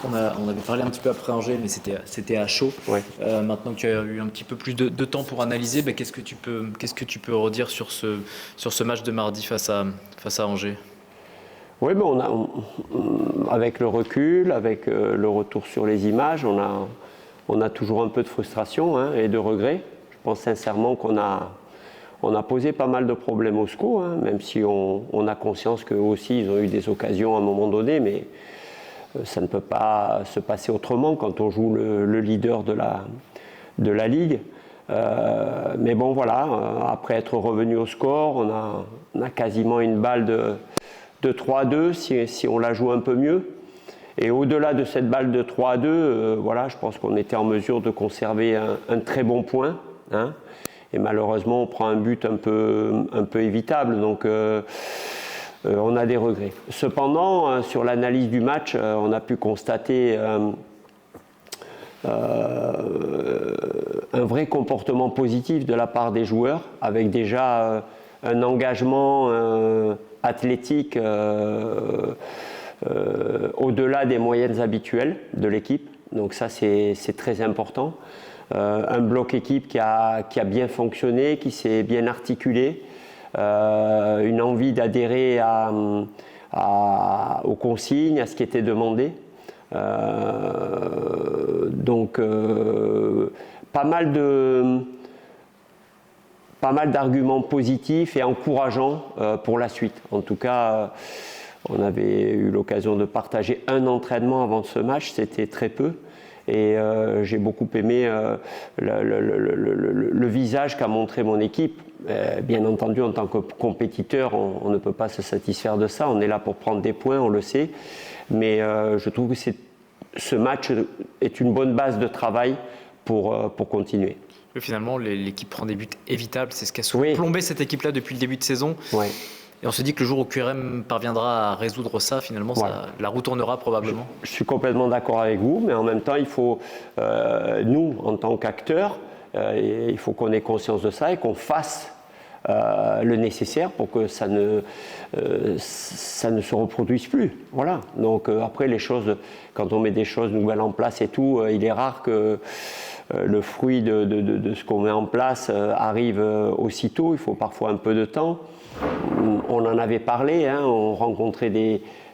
On avait parlé un petit peu après Angers, mais c'était à chaud. Ouais. Maintenant que tu as eu un petit peu plus de temps pour analyser, qu'est-ce que tu peux redire sur ce match de mardi face à Angers? Oui, mais avec le recul, avec le retour sur les images, on a toujours un peu de frustration, hein, et de regret. Je pense sincèrement on a posé pas mal de problèmes au SCO, hein, même si on a conscience qu'eux aussi ils ont eu des occasions à un moment donné, mais ça ne peut pas se passer autrement quand on joue le leader de la Ligue. Mais bon, voilà, après être revenu au score, on a quasiment une balle de 3-2 si on la joue un peu mieux. Et au-delà de cette balle de 3-2, voilà, je pense qu'on était en mesure de conserver un très bon point, hein. Et malheureusement, on prend un but un peu évitable. Donc, on a des regrets. Cependant, sur l'analyse du match, on a pu constater un vrai comportement positif de la part des joueurs, avec déjà un engagement athlétique au-delà des moyennes habituelles de l'équipe. Donc ça, c'est très important. Un bloc équipe qui a bien fonctionné, qui s'est bien articulé, une envie d'adhérer aux consignes, à ce qui était demandé. Donc pas mal d'arguments positifs et encourageants pour la suite. En tout cas, on avait eu l'occasion de partager un entraînement avant ce match, c'était très peu. Et j'ai beaucoup aimé le visage qu'a montré mon équipe. Bien entendu, en tant que compétiteur, on ne peut pas se satisfaire de ça. On est là pour prendre des points, on le sait. Mais je trouve que ce match est une bonne base de travail pour continuer. Et finalement, l'équipe prend des buts évitables. C'est ce qui a souvent plombé cette équipe-là depuis le début de saison. Ouais. Et on se dit que le jour où QRM parviendra à résoudre ça, finalement, la roue tournera probablement. Je suis complètement d'accord avec vous, mais en même temps, il faut, nous, en tant qu'acteurs, il faut qu'on ait conscience de ça et qu'on fasse le nécessaire pour que ça ne se reproduise plus. Voilà. Donc après, les choses, quand on met des choses nouvelles en place et tout, il est rare que le fruit de ce qu'on met en place arrive aussitôt. Il faut parfois un peu de temps. On en avait parlé, hein, on rencontrait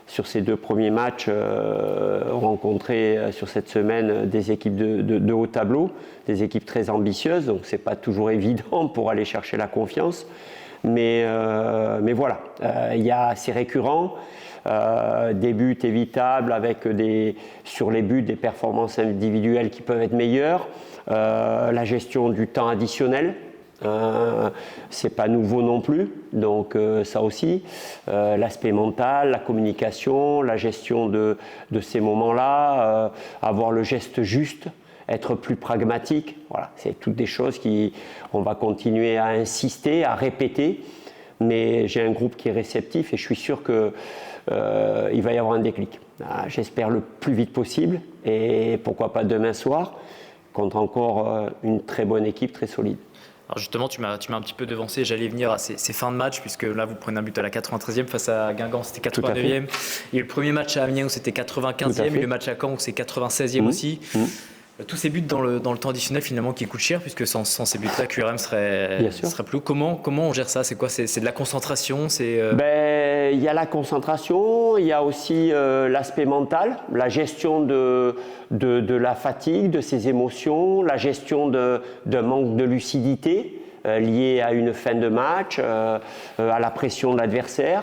sur ces 2 premiers matchs, on rencontrait sur cette semaine des équipes de haut tableau, des équipes très ambitieuses, donc c'est pas toujours évident pour aller chercher la confiance. Mais voilà, c'est récurrent, des buts évitables avec sur les buts des performances individuelles qui peuvent être meilleures, la gestion du temps additionnel. C'est pas nouveau non plus, donc ça aussi, l'aspect mental, la communication, la gestion de ces moments-là, avoir le geste juste, être plus pragmatique, voilà, c'est toutes des choses on va continuer à insister, à répéter, mais j'ai un groupe qui est réceptif et je suis sûr que il va y avoir un déclic. J'espère le plus vite possible et pourquoi pas demain soir contre encore une très bonne équipe, très solide. Alors justement, tu m'as un petit peu devancé, j'allais venir à ces fins de match, puisque là, vous prenez un but à la 93e face à Guingamp, c'était 89e. Il y a eu le premier match à Amiens où c'était 95e, et le match à Caen où c'est 96e aussi. Tous ces buts dans le temps additionnel, finalement, qui coûtent cher, puisque sans ces buts-là, QRM serait plus haut. Comment on gère ça? C'est quoi? C'est de la concentration? Il y a la concentration, il y a aussi l'aspect mental, la gestion de la fatigue, de ses émotions, la gestion d'un manque de lucidité lié à une fin de match, à la pression de l'adversaire.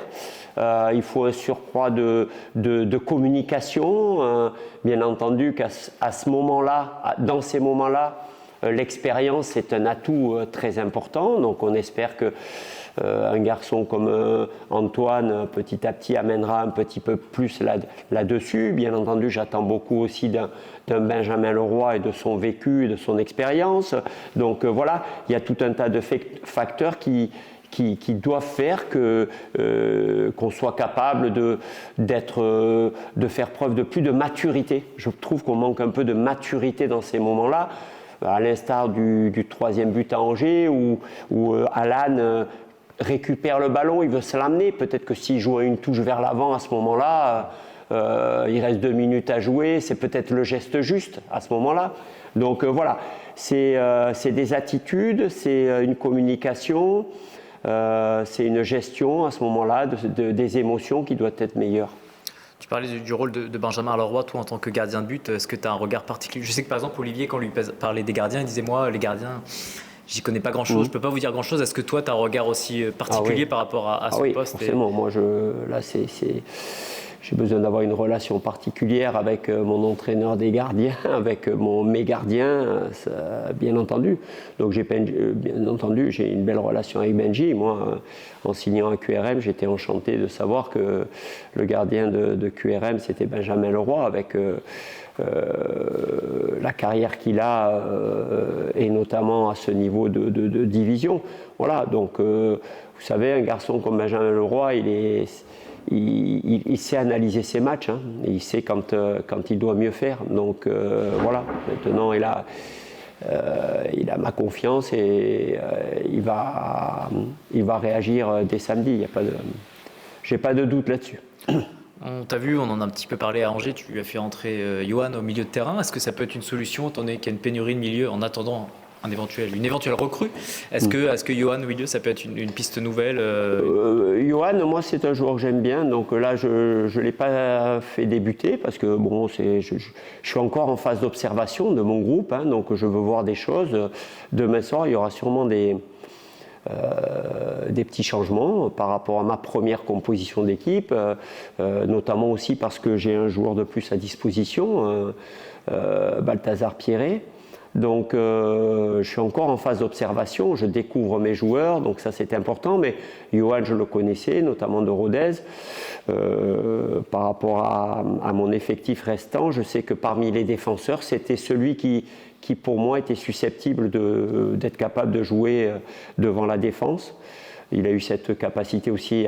Il faut un surcroît de communication. Bien entendu qu'à ce moment-là, dans ces moments-là, l'expérience est un atout très important. Donc on espère que un garçon comme Antoine, petit à petit, amènera un petit peu plus là-dessus. Bien entendu, j'attends beaucoup aussi d'un Benjamin Leroy et de son vécu, de son expérience. Donc voilà, il y a tout un tas de facteurs qui doivent faire qu'on soit capable de faire preuve de plus de maturité. Je trouve qu'on manque un peu de maturité dans ces moments-là, à l'instar du 3e but à Angers où Alan récupère le ballon, il veut se l'amener. Peut-être que s'il joue à une touche vers l'avant à ce moment-là, il reste 2 minutes à jouer, c'est peut-être le geste juste à ce moment-là. Donc voilà, c'est des attitudes, c'est une communication, c'est une gestion à ce moment-là des émotions qui doit être meilleure. Tu parlais du rôle de Benjamin Leroy, toi en tant que gardien de but, est-ce que tu as un regard particulier? Je sais que par exemple Olivier, quand on lui parlait des gardiens, il disait moi les gardiens, j'y connais pas grand-chose, je peux pas vous dire grand-chose. Est-ce que toi tu as un regard aussi particulier par rapport à ce poste? Forcément, moi j'ai besoin d'avoir une relation particulière avec mon entraîneur des gardiens, avec mes gardiens, bien entendu. Donc bien entendu, j'ai une belle relation avec Benji. Moi, en signant à QRM, j'étais enchanté de savoir que le gardien de QRM, c'était Benjamin Leroy, avec la carrière qu'il a, et notamment à ce niveau de division. Voilà, donc vous savez, un garçon comme Benjamin Leroy, il sait analyser ses matchs, hein, et il sait quand il doit mieux faire. Donc voilà, maintenant il a ma confiance et il va réagir dès samedi. J'ai pas de doute là-dessus. On t'a vu, on en a un petit peu parlé à Angers, tu as fait entrer Yohan au milieu de terrain. Est-ce que ça peut être une solution, étant donné qu'il y a une pénurie de milieu en attendant une éventuelle recrue? Est-ce que Yohan au milieu, ça peut être une piste nouvelle? Yohan, moi, c'est un joueur que j'aime bien. Donc là, je ne l'ai pas fait débuter parce que bon, je suis encore en phase d'observation de mon groupe. Hein, donc je veux voir des choses. Demain soir, il y aura sûrement des petits changements par rapport à ma première composition d'équipe, notamment aussi parce que j'ai un joueur de plus à disposition, Balthazar Pierret. Donc je suis encore en phase d'observation, je découvre mes joueurs, donc ça c'est important, mais Yohan je le connaissais, notamment de Rodez. Par rapport à mon effectif restant, je sais que parmi les défenseurs, c'était celui qui pour moi était susceptible d'être capable de jouer devant la défense. Il a eu cette capacité aussi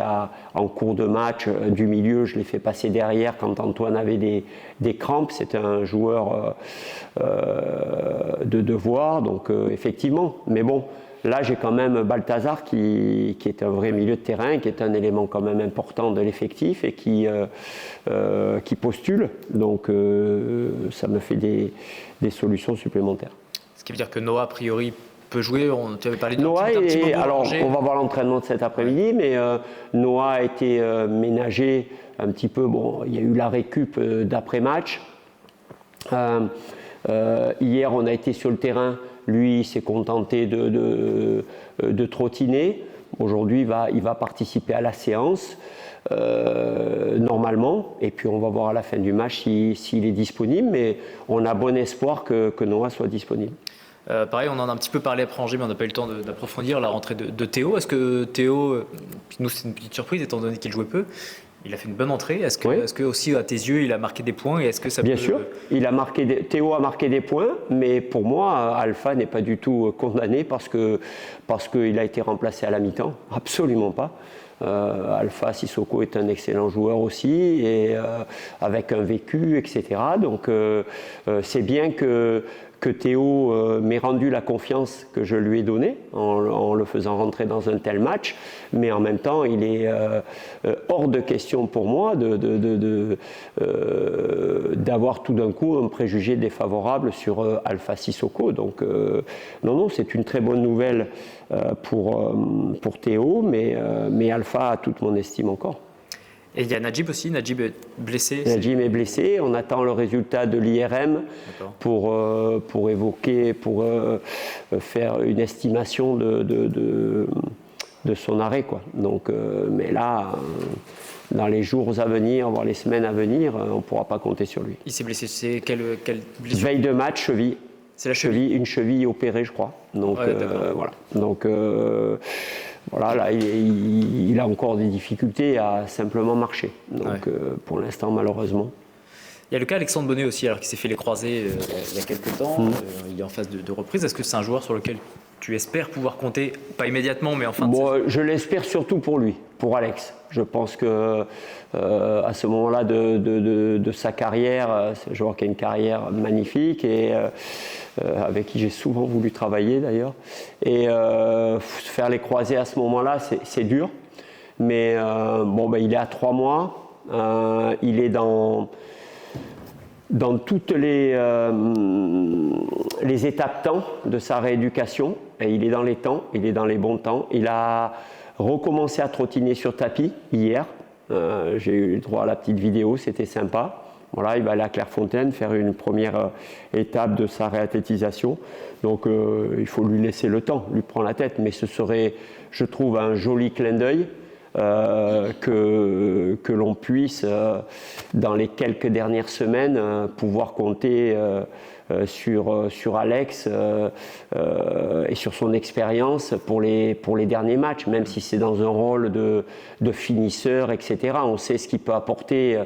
en cours de match du milieu, je l'ai fait passer derrière quand Antoine avait des crampes. C'était un joueur de devoir, donc effectivement. Mais bon, là j'ai quand même Balthazar qui est un vrai milieu de terrain, qui est un élément quand même important de l'effectif et qui postule. Donc ça me fait des solutions supplémentaires. Ce qui veut dire que Noah, a priori, peut jouer. Tu avais parlé de Noah, alors on va voir l'entraînement de cet après-midi, mais Noah a été ménagé un petit peu. Bon, il y a eu la récup d'après-match. Hier, on a été sur le terrain. Lui, il s'est contenté de trottiner. Aujourd'hui, il va participer à la séance. Normalement, et puis on va voir à la fin du match s'il est disponible, mais on a bon espoir que Noah soit disponible. Pareil, on en a un petit peu parlé après Angers, mais on n'a pas eu le temps d'approfondir la rentrée de Théo. Est-ce que Théo, nous c'est une petite surprise étant donné qu'il jouait peu, il a fait une bonne entrée. Est-ce que aussi à tes yeux il a marqué des points et est-ce que ça Bien sûr, Théo a marqué des points, mais pour moi Alpha n'est pas du tout condamné parce qu'il a été remplacé à la mi-temps, absolument pas. Alpha Sissoko est un excellent joueur aussi et avec un vécu, etc. Donc c'est bien que Théo m'ait rendu la confiance que je lui ai donnée en le faisant rentrer dans un tel match, mais en même temps il est hors de question pour moi d'avoir tout d'un coup un préjugé défavorable sur Alpha Sissoko. Donc non, c'est une très bonne nouvelle pour Théo, mais Alpha a toute mon estime encore. Et il y a Najib aussi, Najib est blessé. Najib est blessé, on attend le résultat de l'IRM pour faire une estimation de son arrêt, quoi. Donc, mais là, dans les jours à venir, voire les semaines à venir, on ne pourra pas compter sur lui. Il s'est blessé, c'est quelle blessure? Veille de match, cheville. C'est la cheville. Une cheville opérée, je crois. Donc voilà. Donc voilà, là, il a encore des difficultés à simplement marcher. Donc pour l'instant, malheureusement. Il y a le cas Alexandre Bonnet aussi, alors qu'il s'est fait les croisés il y a quelques temps. Il est en phase de reprise. Est-ce que c'est un joueur sur lequel tu espères pouvoir compter, pas immédiatement, mais en fin de saison? Je l'espère surtout pour lui, pour Alex. Je pense que à ce moment-là de sa carrière, c'est un joueur qui a une carrière magnifique et avec qui j'ai souvent voulu travailler d'ailleurs. Et faire les croisés à ce moment-là, c'est dur. Mais il est à 3 mois. Il est dans toutes les étapes temps de sa rééducation. Et il est dans les temps, il est dans les bons temps. Il a recommencé à trottiner sur tapis hier. J'ai eu droit à la petite vidéo, c'était sympa. Voilà, il va aller à Clairefontaine faire une première étape de sa réathlétisation. Donc il faut lui laisser le temps, lui prendre la tête. Mais ce serait, je trouve, un joli clin d'œil que l'on puisse, dans les quelques dernières semaines, pouvoir compter sur Alex et sur son expérience pour les derniers matchs, même si c'est dans un rôle de finisseur, etc. On sait ce qu'il peut apporter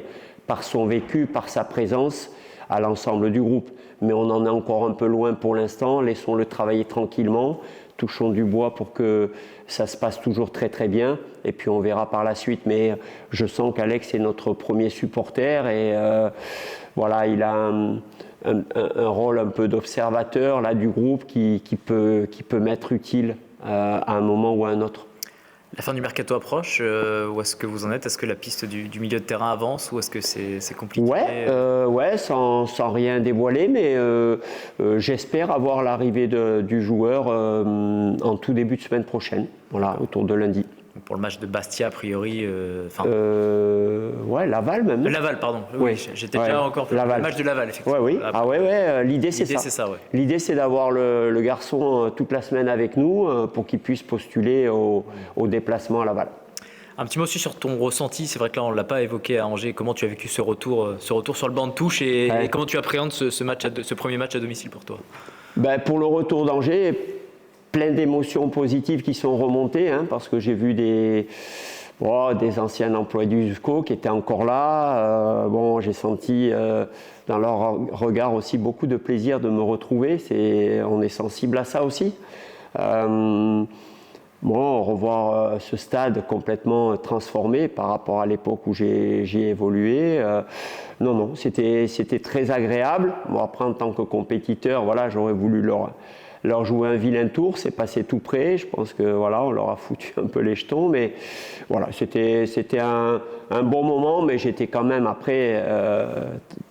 par son vécu, par sa présence à l'ensemble du groupe. Mais on en est encore un peu loin pour l'instant, laissons-le travailler tranquillement, touchons du bois pour que ça se passe toujours très très bien, et puis on verra par la suite. Mais je sens qu'Alex est notre premier supporter, et voilà, il a un rôle un peu d'observateur là, du groupe qui peut m'être utile à un moment ou à un autre. La fin du mercato approche, où est-ce que vous en êtes? Est-ce que la piste du milieu de terrain avance ou est-ce que c'est compliqué? Ouais, sans rien dévoiler, mais j'espère avoir l'arrivée du joueur en tout début de semaine prochaine, voilà, autour de lundi. Pour le match de Bastia, a priori. Ouais, Laval même. Laval, pardon. Oui, j'étais déjà encore plus. Laval. Le match de Laval, effectivement. Ouais, oui. Ah ouais. L'idée c'est ça. Ouais. L'idée c'est d'avoir le garçon toute la semaine avec nous pour qu'il puisse postuler au déplacement à Laval. Un petit mot aussi sur ton ressenti. C'est vrai que là on ne l'a pas évoqué à Angers. Comment tu as vécu ce retour sur le banc de touche et comment tu appréhendes ce premier match à domicile pour toi? Pour le retour d'Angers, plein d'émotions positives qui sont remontées, parce que j'ai vu des anciens employés du SCO qui étaient encore là. J'ai senti dans leur regard aussi beaucoup de plaisir de me retrouver. On est sensible à ça aussi. Revoir ce stade complètement transformé par rapport à l'époque où j'ai évolué. Non, c'était très agréable. Après, en tant que compétiteur, j'aurais voulu leur jouer un vilain tour, c'est passé tout près. Je pense que on leur a foutu un peu les jetons, mais voilà, c'était un bon moment, mais j'étais quand même après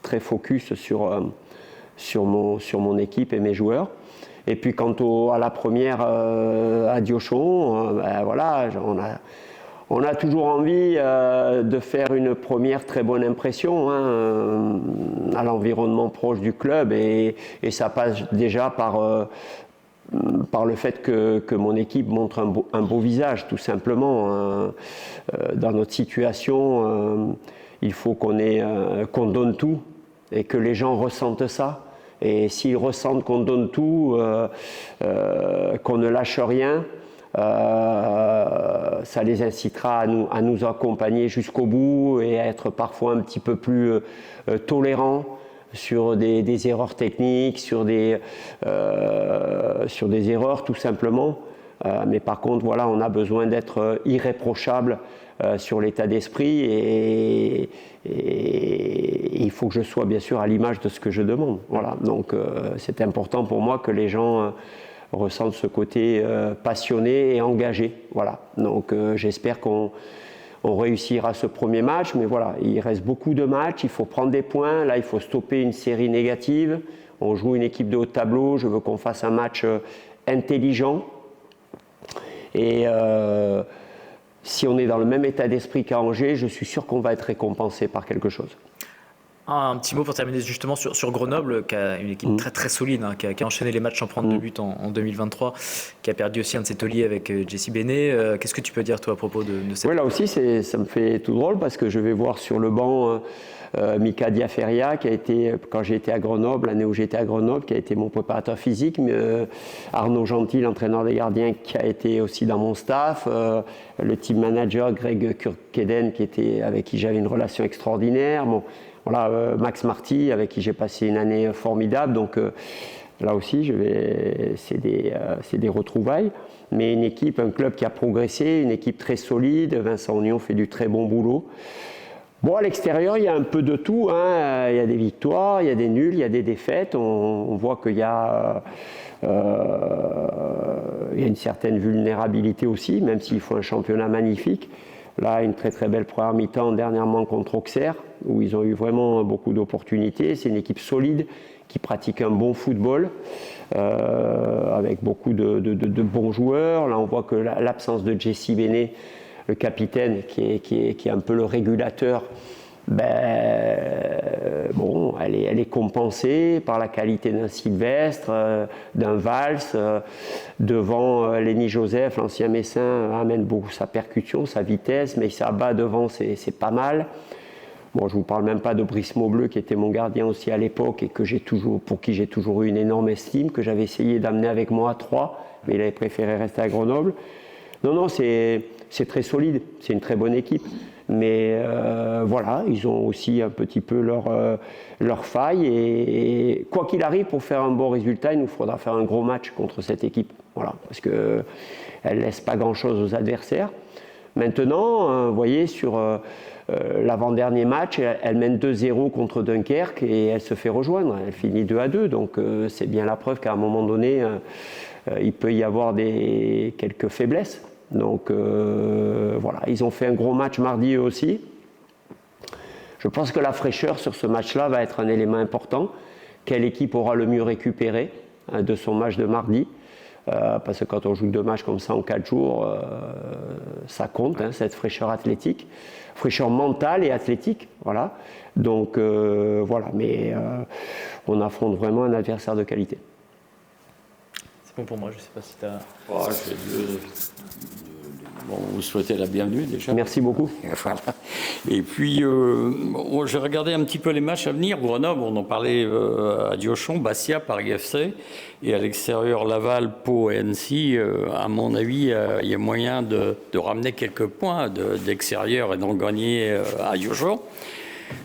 très focus sur mon équipe et mes joueurs. Et puis quant à la première à Diochon, on a toujours envie de faire une première très bonne impression à l'environnement proche du club, et ça passe déjà par le fait que mon équipe montre un beau visage, tout simplement. Dans notre situation, il faut qu'on donne tout et que les gens ressentent ça. Et s'ils ressentent qu'on donne tout, qu'on ne lâche rien, ça les incitera à nous accompagner jusqu'au bout et à être parfois un petit peu plus tolérants sur des erreurs techniques, sur des erreurs tout simplement. Mais par contre, on a besoin d'être irréprochable sur l'état d'esprit, et il faut que je sois bien sûr à l'image de ce que je demande. Voilà. Donc c'est important pour moi que les gens ressentent ce côté passionné et engagé. Voilà. Donc j'espère qu'on réussira ce premier match, mais voilà, il reste beaucoup de matchs, il faut prendre des points. Là, il faut stopper une série négative. On joue une équipe de haut tableau, je veux qu'on fasse un match intelligent. Et si on est dans le même état d'esprit qu'à Angers, je suis sûr qu'on va être récompensé par quelque chose. Un petit mot pour terminer justement sur Grenoble, qui a une équipe très très solide, qui a enchaîné les matchs sans prendre de but en 2023, qui a perdu aussi un de ses tauliers avec Jesse Béné. Qu'est-ce que tu peux dire toi à propos de cette... Oui, là aussi ça me fait tout drôle parce que je vais voir sur le banc Mika Diaferia, qui a été, quand j'ai été à Grenoble, l'année où j'étais à Grenoble, qui a été mon préparateur physique, Arnaud Gentil, l'entraîneur des gardiens, qui a été aussi dans mon staff, le team manager Greg Kurkeden, avec qui j'avais une relation extraordinaire. Max Marty, avec qui j'ai passé une année formidable. Donc là aussi, c'est des retrouvailles. Mais une équipe, un club qui a progressé, une équipe très solide. Vincent Ognon fait du très bon boulot. À l'extérieur, il y a un peu de tout. Il y a des victoires, il y a des nuls, il y a des défaites. On voit qu'il y a une certaine vulnérabilité aussi, même s'il faut un championnat magnifique. Là, une très très belle première mi-temps dernièrement contre Auxerre, où ils ont eu vraiment beaucoup d'opportunités. C'est une équipe solide qui pratique un bon football, avec beaucoup de bons joueurs. Là, on voit que l'absence de Jesse Béné, le capitaine, qui est un peu le régulateur, bon, elle est compensée par la qualité d'un Sylvestre, d'un Valls. Devant, Lenny Joseph, l'ancien Messin, amène beaucoup sa percussion, sa vitesse, mais ça bat devant, c'est pas mal. Bon, je ne vous parle même pas de Brice Maubleu, qui était mon gardien aussi à l'époque et pour qui j'ai toujours eu une énorme estime, que j'avais essayé d'amener avec moi à Troyes, mais il avait préféré rester à Grenoble. Non, c'est très solide, c'est une très bonne équipe. Mais voilà, ils ont aussi un petit peu leur faille. Et quoi qu'il arrive, pour faire un bon résultat, il nous faudra faire un gros match contre cette équipe. Voilà, parce qu'elle ne laisse pas grand-chose aux adversaires. Maintenant, vous voyez, sur l'avant-dernier match, elle mène 2-0 contre Dunkerque et elle se fait rejoindre. Elle finit 2-2. Donc c'est bien la preuve qu'à un moment donné, il peut y avoir quelques faiblesses. Donc voilà, ils ont fait un gros match mardi eux aussi. Je pense que la fraîcheur sur ce match-là va être un élément important. Quelle équipe aura le mieux récupéré de son match de mardi, parce que quand on joue 2 matchs comme ça en 4 jours, ça compte, cette fraîcheur athlétique, fraîcheur mentale et athlétique. Voilà. Donc voilà, mais on affronte vraiment un adversaire de qualité. C'est bon pour moi, je ne sais pas si tu as... Bon, vous souhaitez la bienvenue déjà. Merci beaucoup. Voilà. Et puis, j'ai regardé un petit peu les matchs à venir. Grenoble, on en parlait à Diochon, Bastia, Paris FC, et à l'extérieur Laval, Pau et Annecy. À mon avis, il y a moyen de ramener quelques points d'extérieur et d'en gagner à Diochon.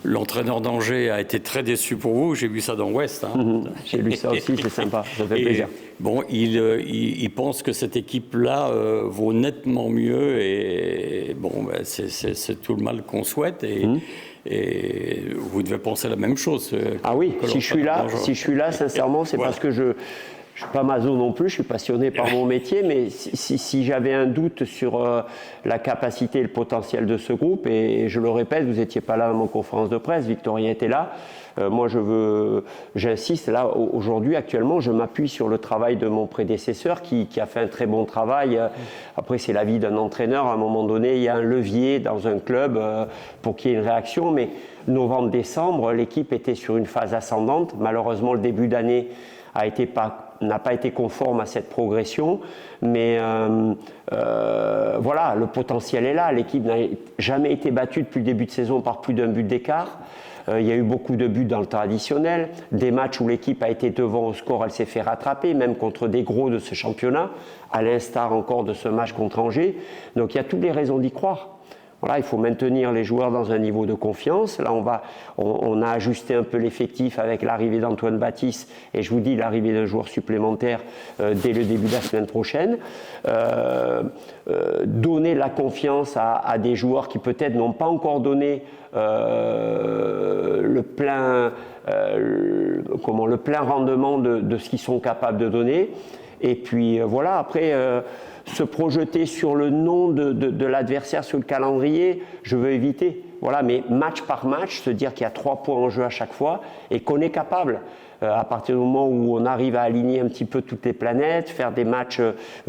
L'entraîneur d'Angers a été très déçu pour vous, j'ai vu ça dans Ouest. J'ai lu ça aussi, c'est sympa, ça fait plaisir. Bon, il pense que cette équipe-là vaut nettement mieux et bon, c'est tout le mal qu'on souhaite et vous devez penser la même chose. Ah oui, si je suis là, sincèrement, c'est voilà. Parce que je ne suis pas maso non plus, je suis passionné par mon métier, mais si j'avais un doute sur la capacité et le potentiel de ce groupe, et je le répète, vous n'étiez pas là à mon conférence de presse, Victorien était là, moi j'insiste, là aujourd'hui, actuellement, je m'appuie sur le travail de mon prédécesseur qui a fait un très bon travail. Après, c'est la vie d'un entraîneur, à un moment donné, il y a un levier dans un club pour qu'il y ait une réaction, mais novembre-décembre, l'équipe était sur une phase ascendante. Malheureusement, le début d'année n'a pas été conforme à cette progression, mais voilà, le potentiel est là. L'équipe n'a jamais été battue depuis le début de saison par plus d'un but d'écart. Il y a eu beaucoup de buts dans le traditionnel, des matchs où l'équipe a été devant au score, elle s'est fait rattraper, même contre des gros de ce championnat, à l'instar encore de ce match contre Angers. Donc il y a toutes les raisons d'y croire. Voilà, il faut maintenir les joueurs dans un niveau de confiance. Là, on a ajusté un peu l'effectif avec l'arrivée d'Antoine Baptiste et je vous dis l'arrivée d'un joueur supplémentaire dès le début de la semaine prochaine. Donner la confiance à des joueurs qui peut-être n'ont pas encore donné le plein rendement de ce qu'ils sont capables de donner. Et puis voilà, après... se projeter sur le nom de l'adversaire sur le calendrier, je veux éviter. Voilà, mais match par match, se dire qu'il y a 3 points en jeu à chaque fois et qu'on est capable, à partir du moment où on arrive à aligner un petit peu toutes les planètes, faire des matchs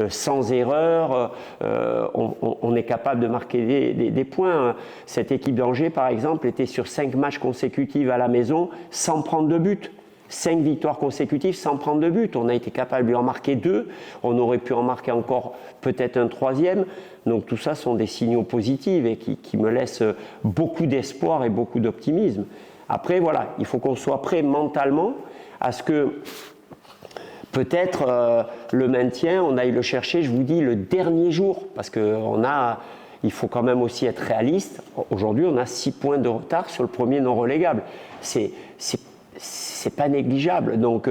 sans erreur, on est capable de marquer des points. Cette équipe d'Angers, par exemple, était sur 5 matchs consécutifs à la maison sans prendre de but. 5 victoires consécutives sans prendre de but. On a été capable de lui en marquer 2. On aurait pu en marquer encore peut-être un 3e. Donc tout ça sont des signaux positifs et qui me laissent beaucoup d'espoir et beaucoup d'optimisme. Après, voilà, il faut qu'on soit prêt mentalement à ce que peut-être le maintien, on aille le chercher, je vous dis, le dernier jour. Parce qu'il faut quand même aussi être réaliste. Aujourd'hui, on a 6 points de retard sur le premier non relégable. C'est pas négligeable, donc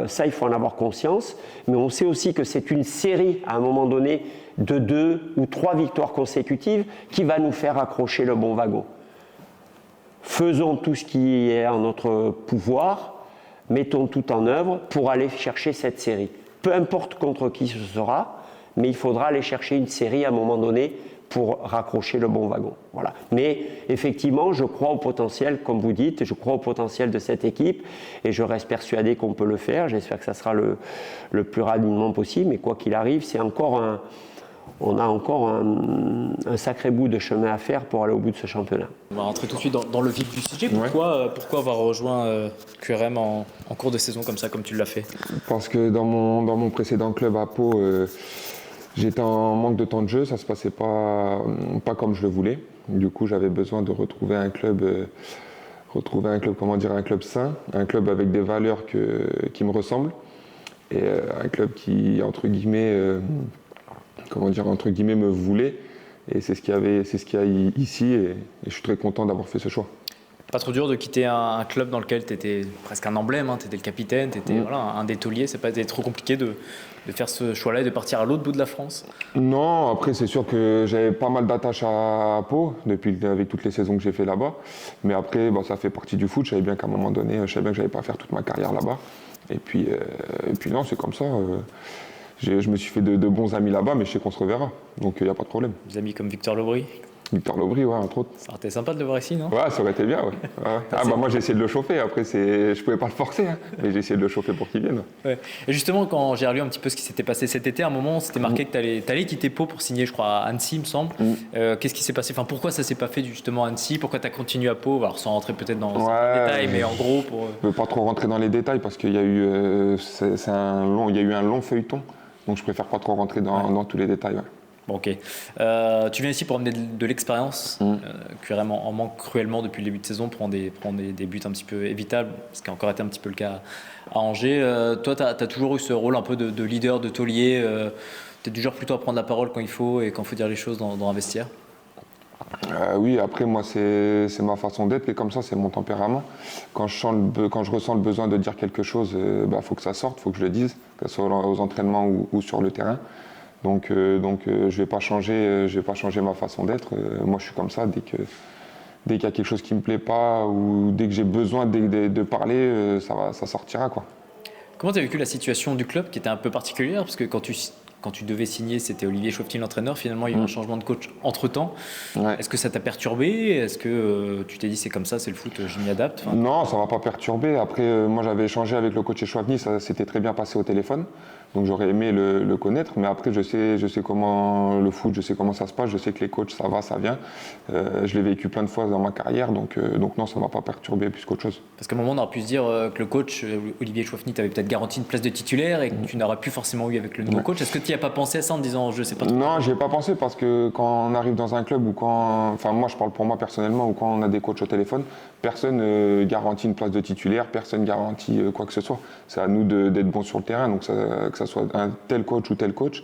ça il faut en avoir conscience, mais on sait aussi que c'est une série à un moment donné de 2 ou 3 victoires consécutives qui va nous faire accrocher le bon wagon. Faisons tout ce qui est en notre pouvoir, mettons tout en œuvre pour aller chercher cette série. Peu importe contre qui ce sera, mais il faudra aller chercher une série à un moment donné pour raccrocher le bon wagon. Voilà. Mais effectivement, je crois au potentiel, comme vous dites, je crois au potentiel de cette équipe et je reste persuadé qu'on peut le faire. J'espère que ça sera le plus rapidement possible, mais quoi qu'il arrive, on a encore un sacré bout de chemin à faire pour aller au bout de ce championnat. On va rentrer tout de suite dans le vif du sujet. Pourquoi avoir rejoint QRM en cours de saison comme ça, comme tu l'as fait? Parce que dans mon précédent club à Pau, j'étais en manque de temps de jeu, ça se passait pas comme je le voulais. Du coup, j'avais besoin de retrouver un club, un club sain, un club avec des valeurs qui me ressemblent et un club qui, entre guillemets, me voulait. Et c'est ce qu'il y a ici et je suis très content d'avoir fait ce choix. Pas trop dur de quitter un club dans lequel tu étais presque un emblème, tu étais le capitaine, tu étais un des tauliers. C'est pas été trop compliqué de faire ce choix-là et de partir à l'autre bout de la France? Non, après c'est sûr que j'avais pas mal d'attaches à Pau avec toutes les saisons que j'ai fait là-bas. Mais après, ça fait partie du foot. Je savais bien qu'à un moment donné, je savais bien que j'allais pas faire toute ma carrière là-bas. Et puis non, c'est comme ça. Je me suis fait de bons amis là-bas, mais je sais qu'on se reverra. Donc il n'y a pas de problème. Des amis comme Victor Lobry? Victor Lobry, ouais, entre autres. Ça aurait été sympa de le voir ici, non? Ouais, ça aurait été bien, ouais. Moi j'ai essayé de le chauffer, après je pouvais pas le forcer, mais j'ai essayé de le chauffer pour qu'il vienne. Ouais. Et justement, quand j'ai relu un petit peu ce qui s'était passé cet été, à un moment, c'était marqué que tu allais quitter Pau pour signer, je crois, à Annecy, il me semble. Qu'est-ce qui s'est passé? Pourquoi ça s'est pas fait justement à Annecy? Pourquoi tu as continué à Pau? Alors, sans rentrer peut-être dans les détails, mais en gros pour... Je veux pas trop rentrer dans les détails parce qu'il y a eu, il y a eu un long feuilleton, donc je préfère pas trop rentrer dans tous les détails. Ouais. Bon, ok. Tu viens ici pour amener de l'expérience. QRM en manque cruellement depuis le début de saison, prend des buts un petit peu évitables, ce qui a encore été un petit peu le cas à Angers. Toi, tu as toujours eu ce rôle un peu de leader, de taulier. Tu es du genre plutôt à prendre la parole quand il faut et quand il faut dire les choses dans un vestiaire? Oui, après moi c'est ma façon d'être et comme ça c'est mon tempérament. Quand je ressens le besoin de dire quelque chose, faut que ça sorte, faut que je le dise, que ce soit aux entraînements ou sur le terrain. Donc je vais pas changer ma façon d'être. Moi je suis comme ça, dès qu'il y a quelque chose qui me plaît pas ou dès que j'ai besoin de parler, ça sortira quoi. Comment tu as vécu la situation du club qui était un peu particulière parce que quand tu devais signer, c'était Olivier Chauvetil l'entraîneur. Finalement, il y a eu un changement de coach entre-temps. Ouais. Est-ce que ça t'a perturbé? Est-ce que tu t'es dit c'est comme ça, c'est le foot, je m'y adapte? Non, ça ne m'a pas perturbé. Après, moi j'avais échangé avec le coach Chouavny, ça s'était très bien passé au téléphone. Donc j'aurais aimé le connaître. Mais après, je sais comment le foot, je sais comment ça se passe. Je sais que les coachs, ça va, ça vient. Je l'ai vécu plein de fois dans ma carrière. Donc non, ça ne m'a pas perturbé plus qu'autre chose. Parce qu'à un moment, on aurait pu se dire que le coach Olivier Chouavny t'avait peut-être garanti une place de titulaire et que tu n'aurais plus forcément eu avec le nouveau coach. Est-ce que tu n'y as pas pensé à ça en te disant je sais pas trop? Non, j'y ai pas pensé parce que quand on arrive dans un club ou moi je parle pour moi personnellement, ou quand on a des coachs au téléphone, personne ne garantit une place de titulaire, personne garantit quoi que ce soit. C'est à nous d'être bons sur le terrain, donc que ça soit un tel coach ou tel coach,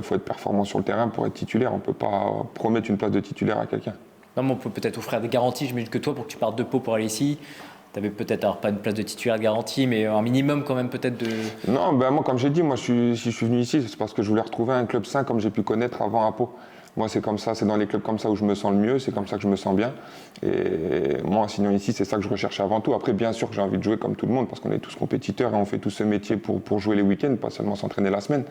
faut être performant sur le terrain pour être titulaire. On peut pas promettre une place de titulaire à quelqu'un. Non, mais on peut peut-être offrir des garanties. Je me dis que toi, pour que tu partes de Pau pour aller ici, tu avais peut-être, alors pas une place de titulaire garantie, mais un minimum quand même peut-être de... Non, moi comme j'ai dit, si je suis venu ici, c'est parce que je voulais retrouver un club sain comme j'ai pu connaître avant à Pau. Moi c'est comme ça, c'est dans les clubs comme ça où je me sens le mieux, c'est comme ça que je me sens bien. Et moi en signant ici, c'est ça que je recherchais avant tout. Après bien sûr que j'ai envie de jouer comme tout le monde parce qu'on est tous compétiteurs et on fait tous ce métier pour jouer les week-ends, pas seulement s'entraîner la semaine.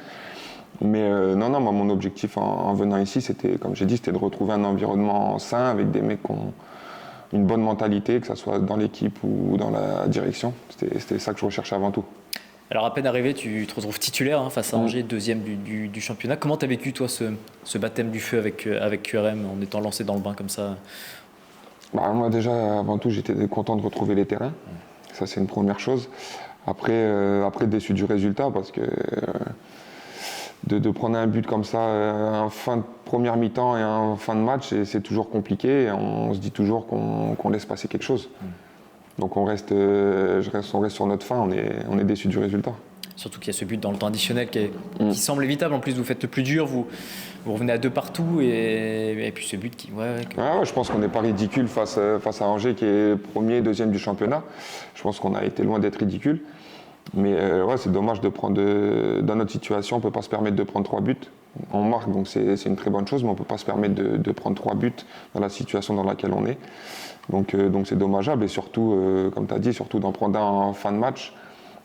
Mais non, moi mon objectif en venant ici, c'était, comme j'ai dit, c'était de retrouver un environnement sain avec des mecs qui ont une bonne mentalité, que ce soit dans l'équipe ou dans la direction. C'était ça que je recherchais avant tout. Alors à peine arrivé, tu te retrouves titulaire face à Angers, deuxième du championnat. Comment tu as vécu toi ce baptême du feu avec QRM en étant lancé dans le bain comme ça? Moi déjà, avant tout, j'étais content de retrouver les terrains. Ça c'est une première chose. Après déçu du résultat parce que de prendre un but comme ça en fin de première mi-temps et en fin de match, c'est toujours compliqué. Et on se dit toujours qu'on laisse passer quelque chose. Donc on reste sur notre fin, on est déçu du résultat. Surtout qu'il y a ce but dans le temps additionnel qui semble évitable. En plus, vous faites le plus dur, vous revenez à 2 partout et puis ce but qui... je pense qu'on n'est pas ridicule face à Angers qui est premier, deuxième du championnat. Je pense qu'on a été loin d'être ridicule. Mais c'est dommage de prendre... dans notre situation, on ne peut pas se permettre de prendre 3 buts. On marque, donc c'est une très bonne chose, mais on ne peut pas se permettre de prendre 3 buts dans la situation dans laquelle on est. Donc c'est dommageable et surtout, comme tu as dit, surtout d'en prendre un en fin de match.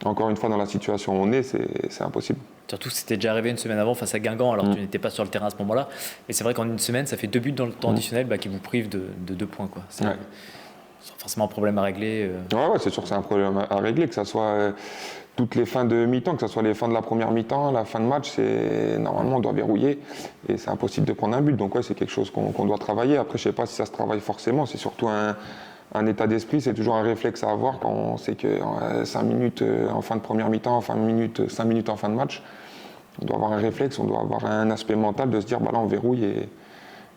Encore une fois, dans la situation où on est, c'est impossible. Surtout que c'était déjà arrivé une semaine avant face à Guingamp, alors tu n'étais pas sur le terrain à ce moment-là. Mais c'est vrai qu'en une semaine, ça fait 2 buts dans le temps additionnel qui vous privent de 2 points. C'est forcément un problème à régler. Ouais, c'est sûr que c'est un problème à régler, que ce soit toutes les fins de mi-temps, que ce soit les fins de la première mi-temps, la fin de match, normalement on doit verrouiller et c'est impossible de prendre un but. Donc c'est quelque chose qu'on doit travailler. Après, je sais pas si ça se travaille forcément, c'est surtout un état d'esprit, c'est toujours un réflexe à avoir quand on sait que 5 minutes en fin de première mi-temps, 5 minutes en fin de match, on doit avoir un réflexe, on doit avoir un aspect mental de se dire là on verrouille et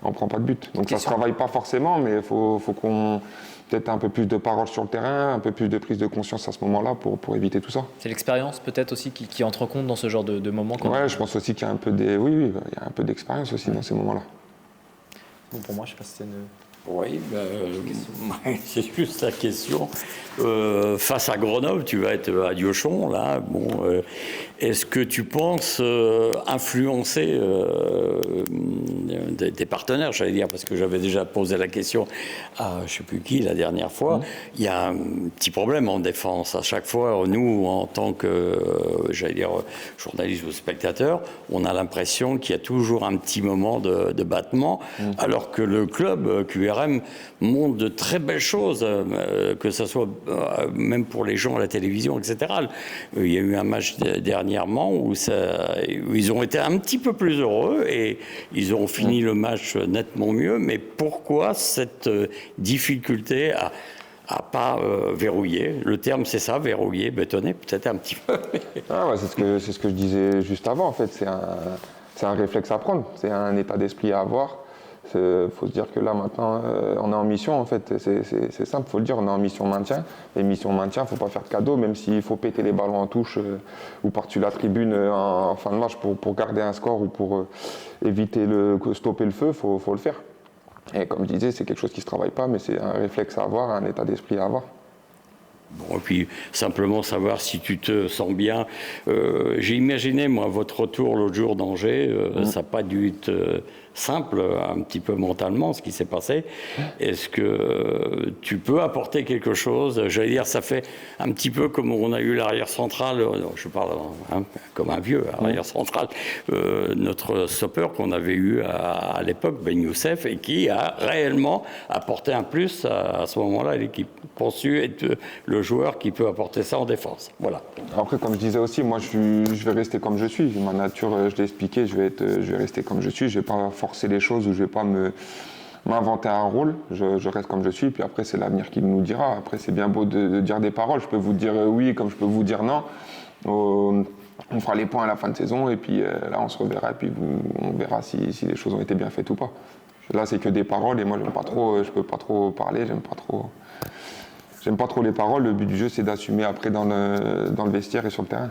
on prend pas de but. Donc ça ne se travaille pas forcément, mais il faut qu'on peut-être un peu plus de parole sur le terrain, un peu plus de prise de conscience à ce moment-là pour éviter tout ça. C'est l'expérience peut-être aussi qui entre en compte dans ce genre de moments. Ouais, je pense aussi qu'il y a un peu il y a un peu d'expérience aussi dans ces moments-là. Bon, pour moi, je sais pas si c'est une... Oui, c'est juste la question. Face à Grenoble, tu vas être à Diochon, là. Bon, est-ce que tu penses influencer des partenaires, j'allais dire, parce que j'avais déjà posé la question à je ne sais plus qui la dernière fois. Il y a un petit problème en défense. À chaque fois, nous, en tant que, j'allais dire, journaliste ou spectateur, on a l'impression qu'il y a toujours un petit moment de battement, alors que le club QRM montre de très belles choses, que ce soit même pour les gens à la télévision, etc. Il y a eu un match dernièrement où ils ont été un petit peu plus heureux et ils ont fini le match nettement mieux. Mais pourquoi cette difficulté à pas verrouiller? Le terme, c'est ça, verrouiller, bétonner, peut-être un petit peu. C'est ce que je disais juste avant, en fait. C'est un réflexe à prendre, c'est un état d'esprit à avoir. Il faut se dire que là, maintenant, on est en mission, en fait. C'est simple, il faut le dire, on est en mission maintien. Et mission maintien, il ne faut pas faire de cadeau, même s'il faut péter les ballons en touche ou par-dessus la tribune en fin de match pour garder un score ou pour éviter stopper le feu, il faut le faire. Et comme je disais, c'est quelque chose qui ne se travaille pas, mais c'est un réflexe à avoir, un état d'esprit à avoir. Bon, et puis simplement savoir si tu te sens bien. J'ai imaginé, moi, votre retour l'autre jour d'Angers, ça n'a pas dû être simple, un petit peu mentalement, ce qui s'est passé. Est-ce que tu peux apporter quelque chose? J'allais dire, ça fait un petit peu comme on a eu l'arrière central, je parle comme un vieux arrière central, notre stopper qu'on avait eu à l'époque, Ben Youssef, et qui a réellement apporté un plus à ce moment-là à l'équipe. Penses-tu être le joueur qui peut apporter ça en défense? Voilà. Après, comme je disais aussi, moi je vais rester comme je suis. Ma nature, je l'ai expliqué, je vais rester comme je suis. Je ne vais pas forcer les choses ou je ne vais pas m'inventer un rôle. Je reste comme je suis. Puis après, c'est l'avenir qui nous dira. Après, c'est bien beau de dire des paroles. Je peux vous dire oui comme je peux vous dire non. On fera les points à la fin de saison et puis là, on se reverra et puis on verra si les choses ont été bien faites ou pas. Là, c'est que des paroles et moi, j'aime pas trop, je peux pas trop parler, j'aime pas trop les paroles. Le but du jeu, c'est d'assumer après dans le vestiaire et sur le terrain.